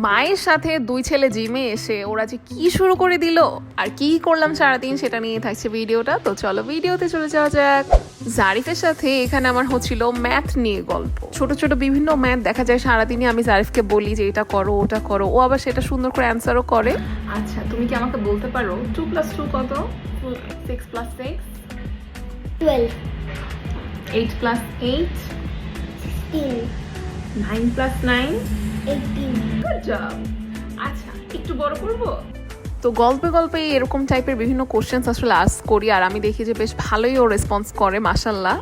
মায়ের সাথে দুই ছেলে জিমে এসে ওরা যে কি শুরু করে দিল আর কি করলাম সারাদিন সেটা নিয়ে থাকছে ভিডিওটা। তো চলো ভিডিওতে চলে যাওয়া যাক। জারিফের সাথে এখানে আমার হচ্ছিল ম্যাথ নিয়ে গল্প। ছোট ছোট বিভিন্ন ম্যাথ দেখা যায় সারাদিনই আমি জারিফকে বলি যে এটা করো ওটা করো, ও আবার সেটা সুন্দর করে অ্যান্সারও করে। আচ্ছা তুমি কি আমাকে বলতে পারো 2 + 2 কত? 6 + 6 12 8 + 8 16 9 + 9 18 গুড জব। আচ্ছা একটু বড় করব। তো গল্পে গল্পে এরকম টাইপের বিভিন্ন কোশ্চেন্স আসলে আস্ক করি আর আমি দেখি যে বেশ ভালোই ও রেসপন্স করে মাশাআল্লাহ।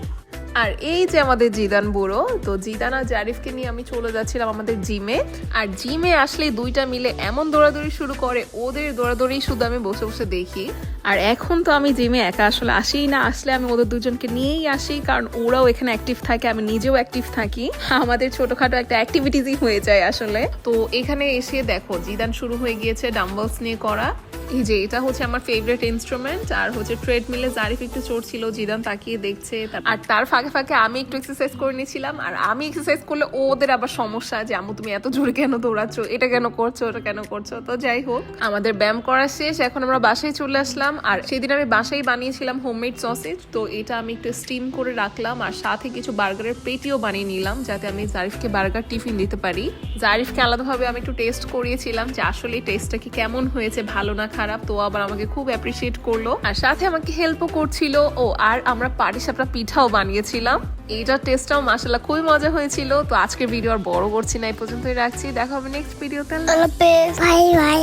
আর এই যে আমাদের জিদান বুড়ো, তো জিদান আর জারিফকে নিয়ে আমি চলে যাচ্ছিলাম আমাদের জিমে। আর জিমে আসলে দুইটা মিলে এমন দৌড়াদৌড়ি শুরু করে, ওদের দৌড়াদৌড়ি শুধু আমি বসে বসে দেখি। আর এখন তো আমি জিমে একা আসলে আসিই না, আসলে আমি ওদের দুজনকে নিয়েই আসি, কারণ ওরাও এখানে অ্যাক্টিভ থাকে, আমি নিজেও অ্যাক্টিভ থাকি। আমাদের ছোটখাটো একটা অ্যাক্টিভিটিসই হয়ে যায় আসলে। তো এখানে এসে দেখো জিদান শুরু হয়ে গিয়েছে ডাম্বলস নিয়ে করা। এই যে এটা হচ্ছে আমার ফেভারিট ইনস্ট্রুমেন্ট। আর হচ্ছে ট্রেডমিলে জারিফ একটু চড়ছিল, জিদান তাকিয়ে দেখছে। আর তার ফাঁকে ফাঁকে আমি একটু এক্সারসাইজ করে নিয়েছিলাম। আর আমি এক্সারসাইজ করলে ওদের আবার সমস্যা যে আম্মু তুমি এত জোরে কেন দৌড়াচ্ছ, এটা কেন করছো, ওটা কেন করছো। তো যাই হোক, আমাদের ব্যায়াম করা শেষ, এখন আমরা বাসায় চলে আসলাম। আর সেদিন আমি বাসায় বানিয়েছিলাম হোমমেড সসেজ, তো এটা আমি একটু স্টিম করে রাখলাম। আর সাথে কিছু বার্গারের পেটিও বানিয়ে নিলাম যাতে আমি জারিফকে বার্গার টিফিন দিতে পারি। জারিফকে আলাদাভাবে আমি একটু টেস্ট করিয়েছিলাম যে আসলে টেস্টটা কি কেমন হয়েছে, ভালো না খারাপ। তো আবার আমাকে খুব অ্যাপ্রিসিয়েট করলো আর সাথে আমাকে হেল্পও করছিল। ও আর আমরা পাটিসাপটা পিঠাও বানিয়েছিলাম, এইটার টেস্টটাও মাশাআল্লাহ খুবই মজা হয়েছিল। তো আজকের ভিডিও আর বড় করছি না, এই পর্যন্তই রাখছি। দেখা হবে নেক্সট ভিডিওতে। Bye bye.